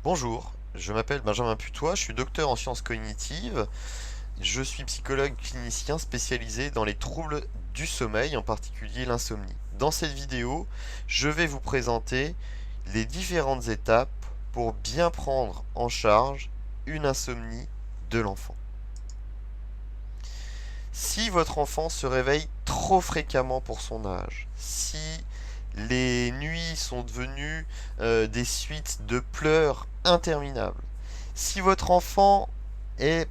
Bonjour, je m'appelle Benjamin Putois, je suis docteur en sciences cognitives, je suis psychologue clinicien spécialisé dans les troubles du sommeil, en particulier l'insomnie. Dans cette vidéo, je vais vous présenter les différentes étapes pour bien prendre en charge une insomnie de l'enfant. Si votre enfant se réveille trop fréquemment pour son âge, si les nuits sont devenues des suites de pleurs interminables, si votre enfant est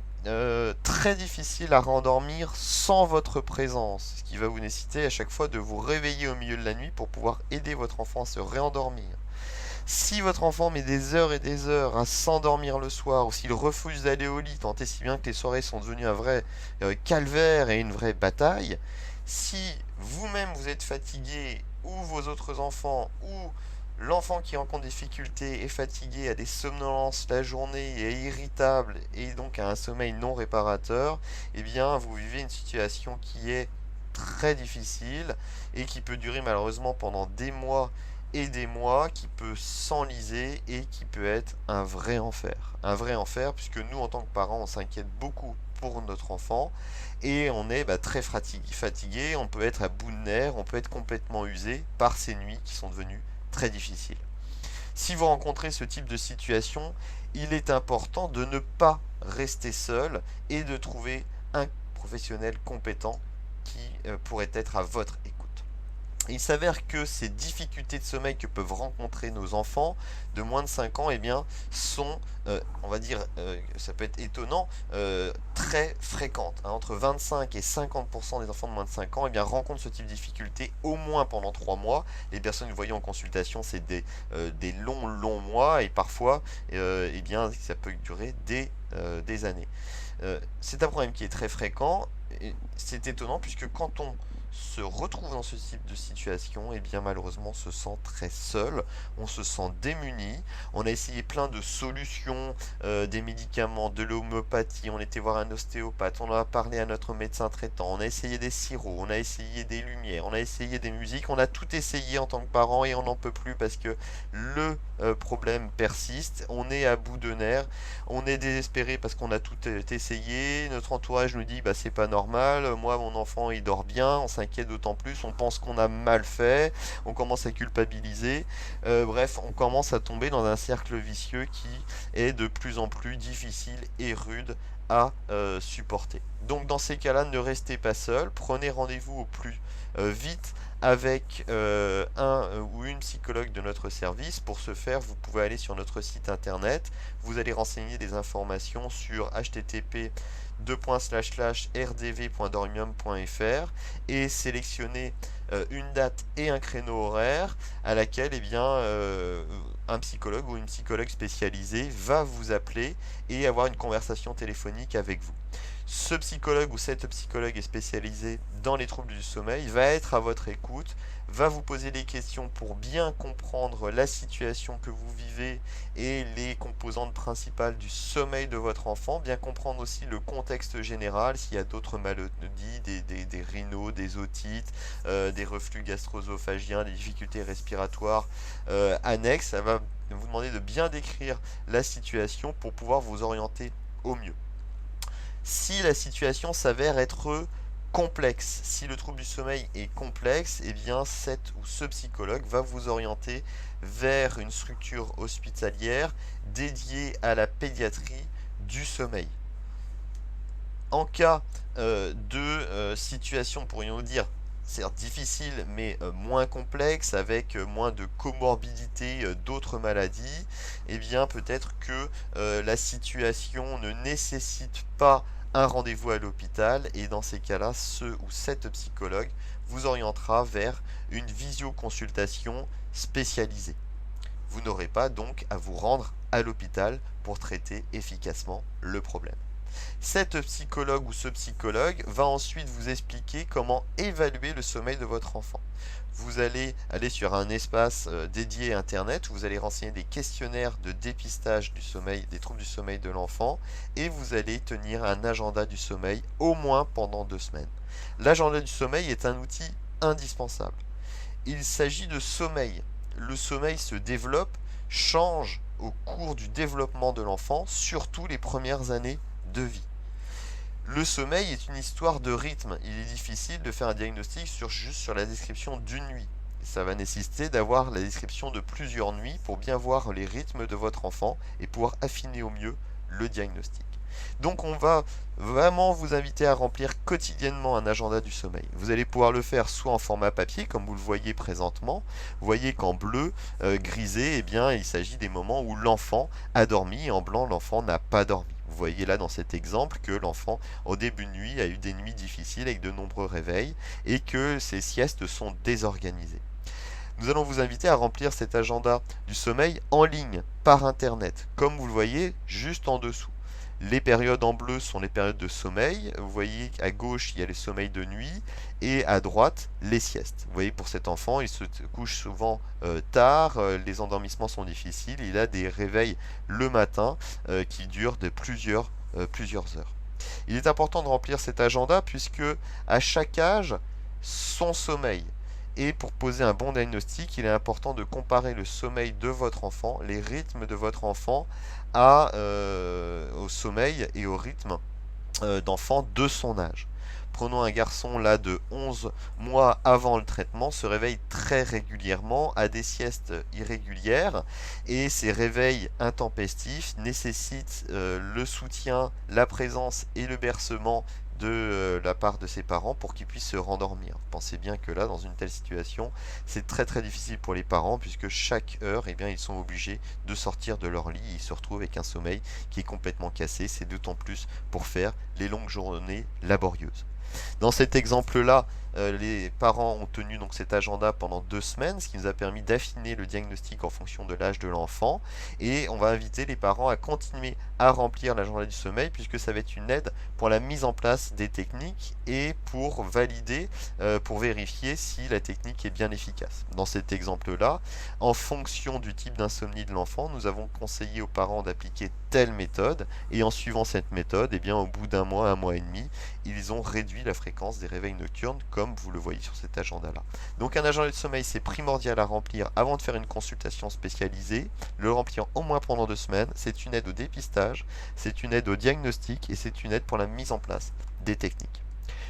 très difficile à rendormir sans votre présence, ce qui va vous nécessiter à chaque fois de vous réveiller au milieu de la nuit pour pouvoir aider votre enfant à se réendormir. Si votre enfant met des heures et des heures à s'endormir le soir, ou s'il refuse d'aller au lit, tant et si bien que les soirées sont devenues un vrai calvaire et une vraie bataille, si vous-même vous êtes fatigué, ou vos autres enfants, ou l'enfant qui rencontre des difficultés est fatigué, a des somnolences la journée, est irritable, et donc a un sommeil non réparateur, eh bien vous vivez une situation qui est très difficile et qui peut durer malheureusement pendant des mois et des mois, qui peut s'enliser et qui peut être un vrai enfer. Un vrai enfer puisque nous en tant que parents on s'inquiète beaucoup pour notre enfant et on est très fatigué, on peut être à bout de nerfs, on peut être complètement usé par ces nuits qui sont devenues très difficiles. Si vous rencontrez ce type de situation, il est important de ne pas rester seul et de trouver un professionnel compétent qui pourrait être à votre écoute. Il s'avère que ces difficultés de sommeil que peuvent rencontrer nos enfants de moins de 5 ans, eh bien, sont, on va dire, ça peut être étonnant, très fréquentes, hein. Entre 25 et 50% des enfants de moins de 5 ans, eh bien, rencontrent ce type de difficultés au moins pendant 3 mois. Les personnes que vous voyez en consultation, c'est des longs mois et parfois, eh bien, ça peut durer des années. C'est un problème qui est très fréquent. C'est étonnant puisque quand on se retrouve dans ce type de situation, et bien malheureusement on se sent très seul, on se sent démuni. On a essayé plein de solutions, des médicaments, de l'homéopathie, on était voir un ostéopathe, on a parlé à notre médecin traitant, on a essayé des sirops, on a essayé des lumières, on a essayé des musiques, on a tout essayé en tant que parent et on n'en peut plus parce que le problème persiste, on est à bout de nerfs, on est désespéré parce qu'on a tout essayé, notre entourage nous dit bah c'est pas normal, moi mon enfant il dort bien, on s'inquiète d'autant plus, on pense qu'on a mal fait, on commence à culpabiliser, bref, on commence à tomber dans un cercle vicieux qui est de plus en plus difficile et rude à supporter. Donc dans ces cas-là, ne restez pas seul, prenez rendez-vous au plus vite avec un ou une psychologue de notre service. Pour ce faire, vous pouvez aller sur notre site internet, vous allez renseigner des informations sur http://rdv.dormium.fr et sélectionner une date et un créneau horaire à laquelle un psychologue ou une psychologue spécialisée va vous appeler et avoir une conversation téléphonique avec vous. Ce psychologue ou cette psychologue est spécialisée dans les troubles du sommeil, va être à votre écoute, va vous poser des questions pour bien comprendre la situation que vous vivez et les composantes principales du sommeil de votre enfant, bien comprendre aussi le contexte général, s'il y a d'autres maladies, des rhinos, des otites, des reflux gastro-œsophagiens, des difficultés respiratoires annexes. Ça va vous demander de bien décrire la situation pour pouvoir vous orienter au mieux. Si la situation s'avère être complexe, si le trouble du sommeil est complexe, eh bien cette ou ce psychologue va vous orienter vers une structure hospitalière dédiée à la pédiatrie du sommeil. En cas de situation, pourrions-nous dire, certes difficile, mais moins complexe, avec moins de comorbidité d'autres maladies, eh bien peut-être que la situation ne nécessite pas un rendez-vous à l'hôpital, et dans ces cas-là, ce ou cette psychologue vous orientera vers une visioconsultation spécialisée. Vous n'aurez pas donc à vous rendre à l'hôpital pour traiter efficacement le problème. Cette psychologue ou ce psychologue va ensuite vous expliquer comment évaluer le sommeil de votre enfant. Vous allez aller sur un espace dédié à Internet où vous allez renseigner des questionnaires de dépistage du sommeil, des troubles du sommeil de l'enfant, et vous allez tenir un agenda du sommeil au moins pendant 2 semaines. L'agenda du sommeil est un outil indispensable. Il s'agit de sommeil. Le sommeil se développe, change au cours du développement de l'enfant, surtout les premières années de vie. Le sommeil est une histoire de rythme. Il est difficile de faire un diagnostic juste sur la description d'une nuit. Ça va nécessiter d'avoir la description de plusieurs nuits pour bien voir les rythmes de votre enfant et pouvoir affiner au mieux le diagnostic. Donc on va vraiment vous inviter à remplir quotidiennement un agenda du sommeil. Vous allez pouvoir le faire soit en format papier, comme vous le voyez présentement. Vous voyez qu'en bleu, grisé, eh bien, il s'agit des moments où l'enfant a dormi et en blanc, l'enfant n'a pas dormi. Vous voyez là dans cet exemple que l'enfant, au début de nuit, a eu des nuits difficiles avec de nombreux réveils et que ses siestes sont désorganisées. Nous allons vous inviter à remplir cet agenda du sommeil en ligne, par Internet, comme vous le voyez juste en dessous. Les périodes en bleu sont les périodes de sommeil. Vous voyez qu'à gauche, il y a les sommeils de nuit et à droite, les siestes. Vous voyez, pour cet enfant, il se couche souvent tard, les endormissements sont difficiles, il a des réveils le matin qui durent de plusieurs heures. Il est important de remplir cet agenda puisque à chaque âge, son sommeil. Et pour poser un bon diagnostic, il est important de comparer le sommeil de votre enfant, les rythmes de votre enfant, au sommeil et au rythme d'enfant de son âge. Prenons un garçon là de 11 mois avant le traitement, se réveille très régulièrement, a des siestes irrégulières et ces réveils intempestifs nécessitent le soutien, la présence et le bercement de la part de ses parents pour qu'ils puissent se rendormir. Pensez bien que là, dans une telle situation, c'est très très difficile pour les parents puisque chaque heure, eh bien, ils sont obligés de sortir de leur lit. Ils se retrouvent avec un sommeil qui est complètement cassé. C'est d'autant plus pour faire les longues journées laborieuses. Dans cet exemple-là, les parents ont tenu donc cet agenda pendant 2 semaines, ce qui nous a permis d'affiner le diagnostic en fonction de l'âge de l'enfant. Et on va inviter les parents à continuer à remplir l'agenda du sommeil, puisque ça va être une aide pour la mise en place des techniques et pour valider, pour vérifier si la technique est bien efficace. Dans cet exemple-là, en fonction du type d'insomnie de l'enfant, nous avons conseillé aux parents d'appliquer telle méthode, et en suivant cette méthode, eh bien, au bout d'un mois et demi, ils ont réduit la fréquence des réveils nocturnes comme vous le voyez sur cet agenda-là. Donc un agenda de sommeil, c'est primordial à remplir avant de faire une consultation spécialisée. Le remplir au moins pendant 2 semaines, c'est une aide au dépistage, c'est une aide au diagnostic et c'est une aide pour la mise en place des techniques.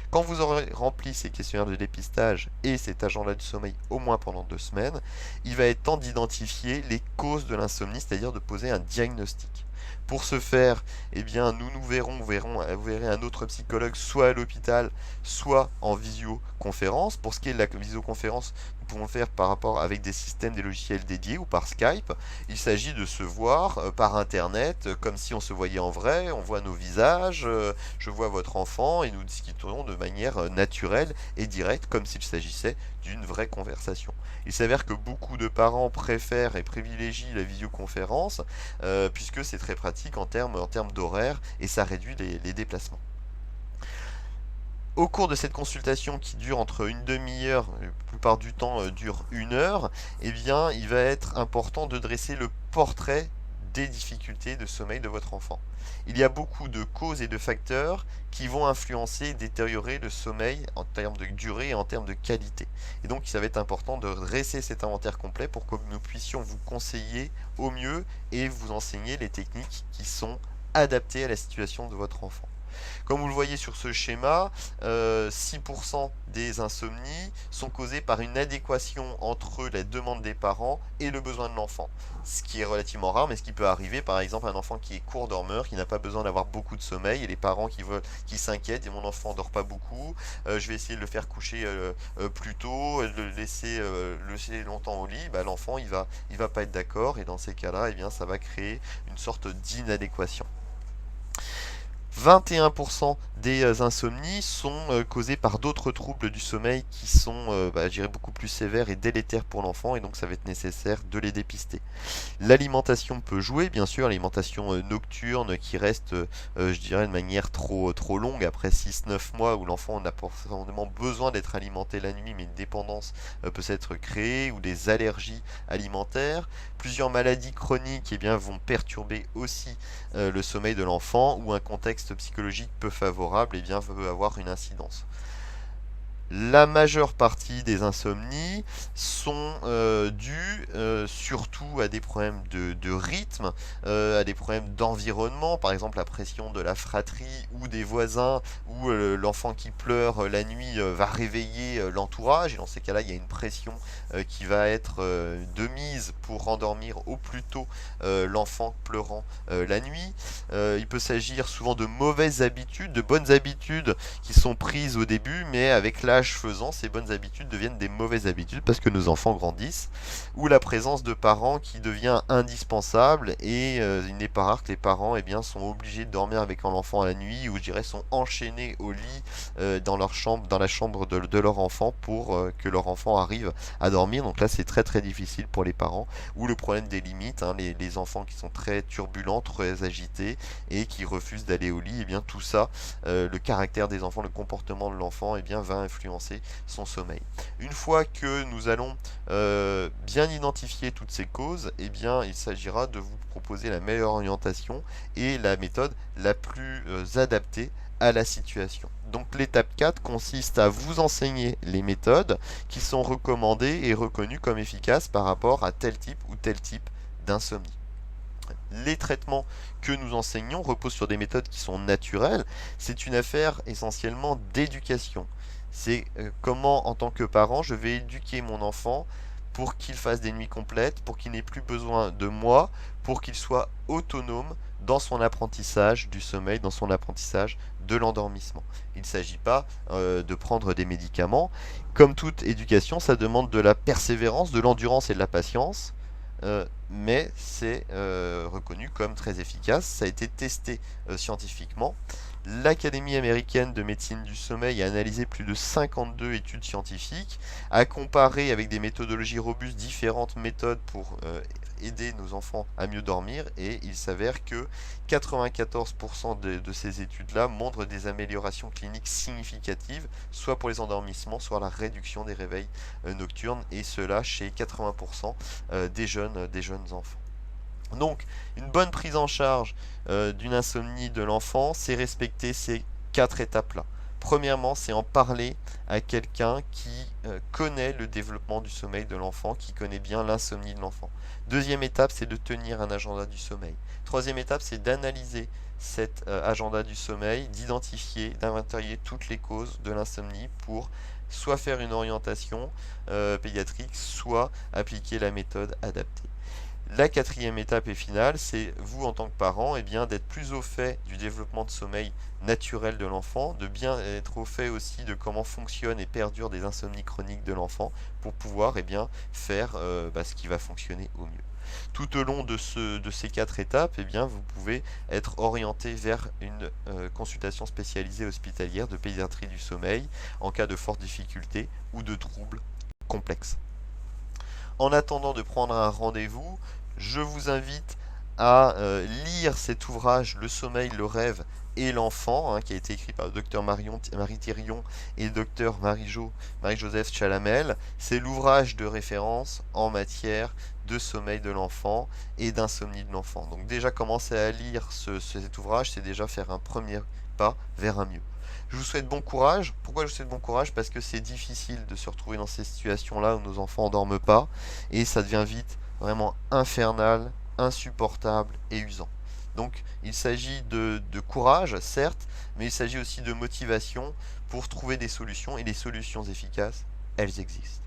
Quand vous aurez rempli ces questionnaires de dépistage et cet agenda du sommeil au moins pendant 2 semaines, il va être temps d'identifier les causes de l'insomnie, c'est-à-dire de poser un diagnostic. Pour ce faire, eh bien, vous verrez un autre psychologue soit à l'hôpital, soit en visioconférence. Pour ce qui est de la visioconférence, nous pouvons le faire par rapport avec des systèmes, des logiciels dédiés ou par Skype. Il s'agit de se voir par Internet, comme si on se voyait en vrai, on voit nos visages, je vois votre enfant et nous discuterons de manière naturelle et directe, comme s'il s'agissait d'une vraie conversation. Il s'avère que beaucoup de parents préfèrent et privilégient la visioconférence puisque c'est très pratique en termes d'horaire et ça réduit les déplacements. Au cours de cette consultation qui dure entre une demi-heure, la plupart du temps dure 1 heure, eh bien, il va être important de dresser le portrait des difficultés de sommeil de votre enfant. Il y a beaucoup de causes et de facteurs qui vont influencer et détériorer le sommeil en termes de durée et en termes de qualité. Et donc, ça va être important de dresser cet inventaire complet pour que nous puissions vous conseiller au mieux et vous enseigner les techniques qui sont adaptées à la situation de votre enfant. Comme vous le voyez sur ce schéma, 6% des insomnies sont causées par une adéquation entre la demande des parents et le besoin de l'enfant. Ce qui est relativement rare, mais ce qui peut arriver, par exemple, un enfant qui est court dormeur, qui n'a pas besoin d'avoir beaucoup de sommeil, et les parents qui s'inquiètent, et mon enfant ne dort pas beaucoup, je vais essayer de le faire coucher plus tôt, de le laisser longtemps au lit, bah, l'enfant il va pas être d'accord, et dans ces cas-là, eh bien, ça va créer une sorte d'inadéquation. 21% des insomnies sont causées par d'autres troubles du sommeil qui sont, je dirais, beaucoup plus sévères et délétères pour l'enfant, et donc ça va être nécessaire de les dépister. L'alimentation peut jouer, bien sûr, l'alimentation nocturne qui reste, je dirais, de manière trop longue après 6-9 mois où l'enfant n'a pas forcément besoin d'être alimenté la nuit, mais une dépendance peut s'être créée, ou des allergies alimentaires. Plusieurs maladies chroniques vont perturber aussi le sommeil de l'enfant, ou un contexte psychologique peu favorable peut avoir une incidence. La majeure partie des insomnies sont dues surtout à des problèmes de rythme, à des problèmes d'environnement, par exemple la pression de la fratrie ou des voisins, ou l'enfant qui pleure la nuit va réveiller l'entourage, et dans ces cas-là, il y a une pression qui va être de mise pour rendormir au plus tôt l'enfant pleurant la nuit. Il peut s'agir souvent de mauvaises habitudes, de bonnes habitudes qui sont prises au début, mais avec l'âge faisant, ces bonnes habitudes deviennent des mauvaises habitudes parce que nos enfants grandissent, ou la présence de parents qui devient indispensable, et il n'est pas rare que les parents sont obligés de dormir avec l'enfant à la nuit, ou je dirais sont enchaînés au lit dans leur chambre, dans la chambre de leur enfant pour que leur enfant arrive à dormir. Donc là c'est très très difficile pour les parents, ou le problème des limites, hein, les enfants qui sont très turbulents, très agités et qui refusent d'aller au lit, et bien tout ça, le caractère des enfants, le comportement de l'enfant, va influencer son sommeil. Une fois que nous allons bien identifier toutes ces causes, il s'agira de vous proposer la meilleure orientation et la méthode la plus adaptée à la situation. Donc l'étape 4 consiste à vous enseigner les méthodes qui sont recommandées et reconnues comme efficaces par rapport à tel type ou tel type d'insomnie. Les traitements que nous enseignons reposent sur des méthodes qui sont naturelles. C'est une affaire essentiellement d'éducation. C'est comment, en tant que parent, je vais éduquer mon enfant pour qu'il fasse des nuits complètes, pour qu'il n'ait plus besoin de moi, pour qu'il soit autonome dans son apprentissage du sommeil, dans son apprentissage de l'endormissement. Il ne s'agit pas de prendre des médicaments. Comme toute éducation, ça demande de la persévérance, de l'endurance et de la patience. Mais c'est reconnu comme très efficace. Ça a été testé scientifiquement. L'Académie américaine de médecine du sommeil a analysé plus de 52 études scientifiques, a comparé avec des méthodologies robustes différentes méthodes pour aider nos enfants à mieux dormir, et il s'avère que 94% de ces études-là montrent des améliorations cliniques significatives, soit pour les endormissements, soit la réduction des réveils nocturnes, et cela chez 80% des jeunes enfants. Donc, une bonne prise en charge d'une insomnie de l'enfant, c'est respecter ces 4 étapes-là. Premièrement, c'est en parler à quelqu'un qui connaît le développement du sommeil de l'enfant, qui connaît bien l'insomnie de l'enfant. Deuxième étape, c'est de tenir un agenda du sommeil. Troisième étape, c'est d'analyser cet agenda du sommeil, d'identifier, d'inventarier toutes les causes de l'insomnie pour soit faire une orientation pédiatrique, soit appliquer la méthode adaptée. La quatrième étape et finale, c'est vous en tant que parent, d'être plus au fait du développement de sommeil naturel de l'enfant, de bien être au fait aussi de comment fonctionnent et perdurent des insomnies chroniques de l'enfant pour pouvoir faire ce qui va fonctionner au mieux. Tout au long de ces 4 étapes, vous pouvez être orienté vers une consultation spécialisée hospitalière de pédiatrie du sommeil en cas de forte difficulté ou de troubles complexes. En attendant de prendre un rendez-vous, je vous invite à lire cet ouvrage Le sommeil, le rêve et l'enfant, qui a été écrit par le docteur Marie Thirion et le docteur Marie-Joseph Chalamel. C'est l'ouvrage de référence en matière de sommeil de l'enfant et d'insomnie de l'enfant. Donc déjà commencer à lire cet ouvrage, c'est déjà faire un premier pas vers un mieux. Je vous souhaite bon courage. Pourquoi je vous souhaite bon courage? Parce que c'est difficile de se retrouver dans ces situations-là où nos enfants ne dorment pas, et ça devient vite vraiment infernal, insupportable et usant. Donc il s'agit de courage, certes, mais il s'agit aussi de motivation pour trouver des solutions, et les solutions efficaces, elles existent.